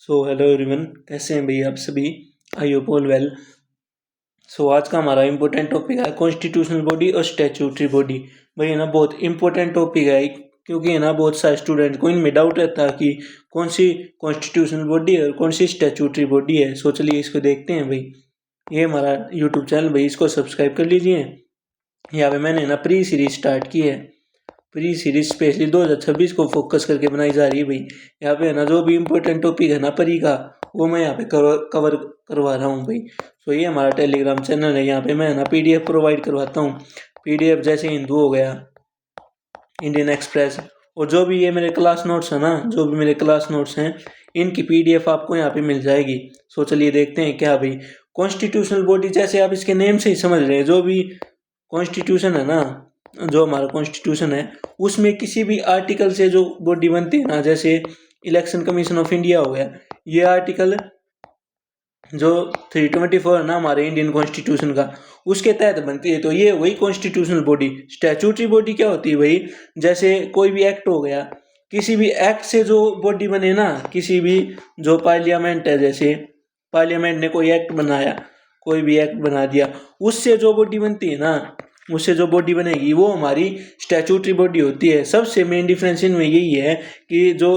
Hello everyone, कैसे हैं भाई आप सभी। I hope all well. आज का हमारा इम्पोर्टेंट टॉपिक है कॉन्स्टिट्यूशनल बॉडी और स्टैट्यूटरी बॉडी। भाई है ना, बहुत इंपॉर्टेंट टॉपिक है, क्योंकि है ना बहुत सारे स्टूडेंट को इनमें डाउट रहता है कि कौन सी कॉन्स्टिट्यूशनल बॉडी है और कौन सी स्टैट्यूटरी बॉडी है। चलिए इसको देखते हैं भाई। ये हमारा यूट्यूब चैनल भाई, इसको सब्सक्राइब कर लीजिए। यहाँ पे मैंने ना प्री सीरीज स्टार्ट की है। प्री सीरीज स्पेशली 2026 को फोकस करके बनाई जा रही है भाई। यहाँ पे है ना जो भी इम्पोर्टेंट टॉपिक है ना परी का, वो मैं यहाँ पे कवर करवा रहा हूँ भाई। ये हमारा टेलीग्राम चैनल है, यहाँ पे मैं है ना पीडीएफ प्रोवाइड करवाता हूँ। पीडीएफ जैसे हिंदू हो गया, इंडियन एक्सप्रेस, और जो भी ये मेरे क्लास नोट्स है ना, जो भी मेरे क्लास नोट्स हैं, इनकी पीडीएफ आपको यहाँ पे मिल जाएगी। चलिए देखते हैं क्या भाई। कॉन्स्टिट्यूशनल बॉडी, जैसे आप इसके नेम से ही समझ रहे हैं, जो भी कॉन्स्टिट्यूशन है ना, जो हमारा कॉन्स्टिट्यूशन है, उसमें किसी भी आर्टिकल से जो बॉडी बनती है ना, जैसे इलेक्शन कमीशन ऑफ इंडिया हो गया, ये आर्टिकल जो 324 है ना हमारे इंडियन कॉन्स्टिट्यूशन का, उसके तहत बनती है। तो ये वही कॉन्स्टिट्यूशनल बॉडी। स्टैट्यूटरी बॉडी क्या होती है भाई, जैसे कोई भी एक्ट हो गया, किसी भी एक्ट से जो बॉडी बने ना, किसी भी जो पार्लियामेंट है, जैसे पार्लियामेंट ने कोई एक्ट बनाया, कोई भी एक्ट बना दिया, उससे जो बॉडी बनती है ना, उससे जो बॉडी बनेगी वो हमारी स्टैट्यूटरी बॉडी होती है। सबसे मेन डिफरेंस इनमें यही है कि जो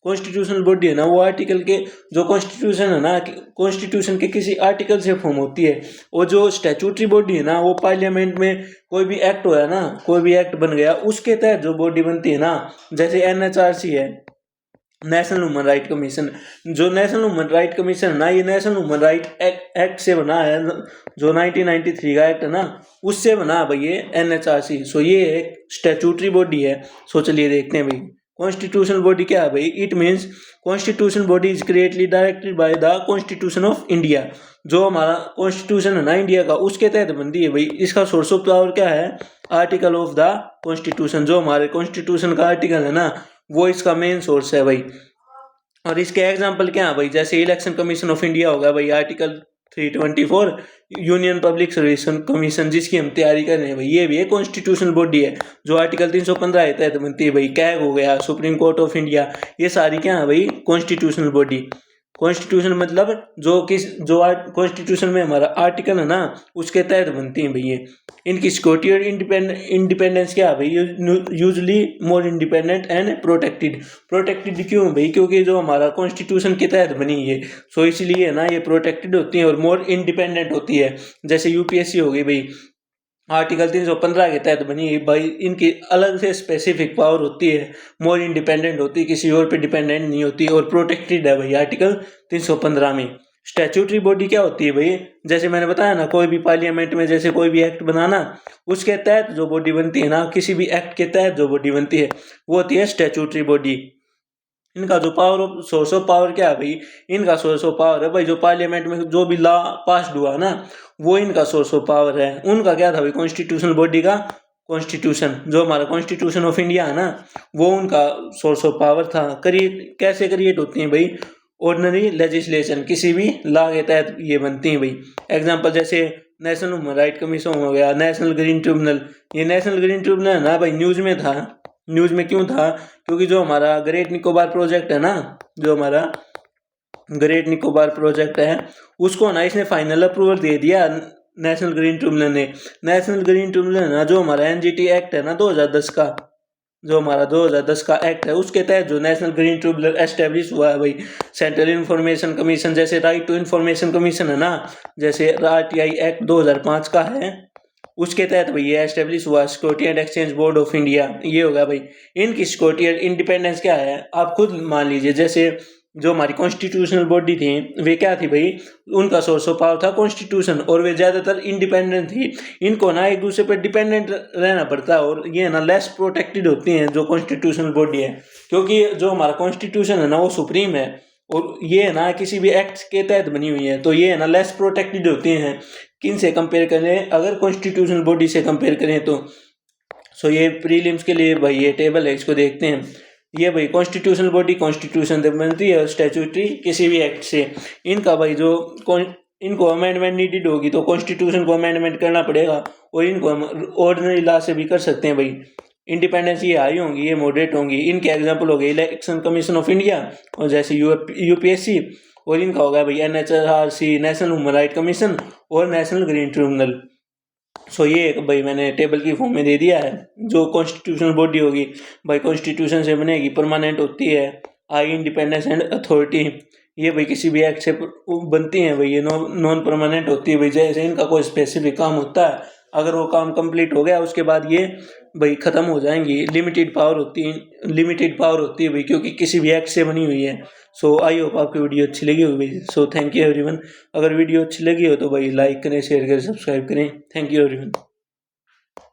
कॉन्स्टिट्यूशनल बॉडी है ना, वो आर्टिकल के, जो कॉन्स्टिट्यूशन है ना, कॉन्स्टिट्यूशन के किसी आर्टिकल से फॉर्म होती है। और जो स्टैट्यूटरी बॉडी है ना, वो पार्लियामेंट में कोई भी एक्ट होया ना, कोई भी एक्ट बन गया, उसके तहत जो बॉडी बनती है ना, जैसे एनएचआरसी है, नेशनल ह्यूमन राइट कमीशन। जो नेशनल ह्यूमन राइट कमीशन है ना, ये नेशनल ह्यूमन राइट एक्ट से बना है, जो 1993 का एक्ट है ना, उससे बना भाई ये एनएचआरसी। ये एक स्टैट्यूटरी बॉडी है। चलिए देखते हैं भाई कॉन्स्टिट्यूशनल बॉडी क्या है भाई। It means constitutional body is created directed by the constitution of India. जो हमारा कॉन्स्टिट्यूशन है ना इंडिया का, उसके तहत बनती है भाई। इसका सोर्स ऑफ पावर क्या है, आर्टिकल ऑफ द कॉन्स्टिट्यूशन। जो हमारे कॉन्स्टिट्यूशन का आर्टिकल है ना, वो इसका मेन सोर्स है भाई। और इसके एग्जाम्पल क्या है भाई, जैसे इलेक्शन कमीशन ऑफ इंडिया होगा भाई, article 324, union public service commission, जिसकी हम तैयारी कर रहे हैं भाई, ये भी एक कॉन्स्टिट्यूशनल बॉडी है, जो आर्टिकल 315 के तहत बनती है भाई। कैग हो गया, सुप्रीम कोर्ट ऑफ इंडिया, ये सारी क्या है भाई, कॉन्स्टिट्यूशनल बॉडी। कॉन्स्टिट्यूशन मतलब जो कॉन्स्टिट्यूशन में हमारा आर्टिकल है ना, उसके तहत बनती है भाई ये। इनकी सिक्योरिटी और इंडिपेंडेंस क्या है भाई, usually more independent and protected क्यों भाई, क्योंकि जो हमारा कॉन्स्टिट्यूशन के तहत बनी है, इसलिए ना ये प्रोटेक्टेड होती है और मोर इंडिपेंडेंट होती है। जैसे यूपीएससी हो गई भाई, आर्टिकल 315 के तहत बनी है भाई। इनकी अलग से स्पेसिफिक पावर होती है, मोर इंडिपेंडेंट होती है, किसी और पे डिपेंडेंट नहीं होती, और प्रोटेक्टेड है भाई आर्टिकल 315 में। स्टैट्यूटरी बॉडी क्या होती है भाई, जैसे मैंने बताया ना, कोई भी पार्लियामेंट में जैसे कोई भी एक्ट बनाना, उसके तहत जो बॉडी बनती है ना, किसी भी एक्ट के तहत जो बॉडी बनती है, वो होती है स्टैट्यूटरी बॉडी। इनका जो सोर्स ऑफ पावर क्या है भाई, इनका सोर्स ऑफ पावर है भाई, जो पार्लियामेंट में जो भी लॉ पास हुआ ना, वो इनका सोर्स ऑफ पावर है। उनका क्या था भाई, कॉन्स्टिट्यूशनल बॉडी का कॉन्स्टिट्यूशन, जो हमारा कॉन्स्टिट्यूशन ऑफ इंडिया है ना, वो उनका सोर्स ऑफ पावर था। कैसे क्रिएट होती है भाई, ऑर्डिनरी लेजिस्लेशन, किसी भी लॉ के तहत ये बनती है भाई। एग्जाम्पल जैसे नेशनल ह्यूमन राइट कमीशन हो गया, नेशनल ग्रीन ट्रिब्यूनल। ये नेशनल ग्रीन ट्रिब्यूनल है ना भाई, न्यूज में था। न्यूज में क्यों था, क्योंकि जो हमारा ग्रेट निकोबार प्रोजेक्ट है ना, जो हमारा ग्रेट निकोबार प्रोजेक्ट है, उसको ना इसने फाइनल अप्रूवल दे दिया नेशनल ग्रीन ट्रिब्यूनल ने। नेशनल ग्रीन ट्रिब्यूनल है ना, जो हमारा एनजीटी एक्ट है ना 2010 का, जो हमारा 2010 का एक्ट है, उसके तहत जो नेशनल ग्रीन ट्रिब्यूनल एस्टेब्लिश हुआ है भाई। सेंट्रल इंफॉर्मेशन कमीशन, जैसे राइट टू इंफॉर्मेशन कमीशन है ना, जैसे आरटीआई एक्ट 2005 का है, उसके तहत भाई ये एस्टेब्लिश हुआ। Security and exchange board of India, ये होगा भाई। इनकी सिक्योरिटी एंड इंडिपेंडेंस क्या है, आप खुद मान लीजिए। जैसे जो हमारी कॉन्स्टिट्यूशनल बॉडी थी, वे क्या थी भाई, उनका सोर्स ऑफ पावर था कॉन्स्टिट्यूशन, और वे ज़्यादातर इंडिपेंडेंट थी। इनको ना एक दूसरे पर डिपेंडेंट रहना पड़ता है, और ये ना लेस प्रोटेक्टेड होती हैं जो कॉन्स्टिट्यूशनल बॉडी है, क्योंकि जो हमारा कॉन्स्टिट्यूशन है ना, वो सुप्रीम है, और ये है ना किसी भी एक्ट के तहत बनी हुई है, तो ये है ना लेस प्रोटेक्टेड होती हैं। किन से कंपेयर करें, अगर कॉन्स्टिट्यूशनल बॉडी से कंपेयर करें तो। ये प्रीलिम्स के लिए भाई ये टेबल है, इसको देखते हैं। ये भाई कॉन्स्टिट्यूशनल बॉडी, कॉन्स्टिट्यूशन से बनती है, स्टैट्यूटरी किसी भी एक्ट से। इनका भाई जो इनको अमेंडमेंट नीडेड होगी, तो कॉन्स्टिट्यूशन को अमेंडमेंट करना पड़ेगा, और इनको हम ऑर्डिनरी लॉ से भी कर सकते हैं भाई। इंडिपेंडेंस ये हाई होंगी, ये मॉडरेट होंगी। इनके एग्जाम्पल हो गए इलेक्शन कमीशन ऑफ इंडिया और जैसे यूपीएससी, और इनका होगा भाई NHRC, national human right commission और नेशनल ग्रीन ट्रिब्यूनल। सो ये एक भाई मैंने टेबल की फॉर्म में दे दिया है। जो कॉन्स्टिट्यूशनल बॉडी होगी भाई कॉन्स्टिट्यूशन से बनेगी, परमानेंट होती है, आई इंडिपेंडेंस एंड अथॉरिटी। ये भाई किसी भी एक्ट से बनती हैं भाई, ये नॉन परमानेंट होती है भाई। जैसे इनका कोई स्पेसिफिक काम होता है, अगर वो काम कंप्लीट हो गया उसके बाद ये भाई ख़त्म हो जाएंगी। लिमिटेड पावर होती है भाई, क्योंकि किसी भी एक्ट से बनी हुई है। सो आई होप आपकी वीडियो अच्छी लगी होगी भाई। So thank you everyone. अगर वीडियो अच्छी लगी हो तो भाई लाइक करें, शेयर करें, सब्सक्राइब करें। Thank you everyone.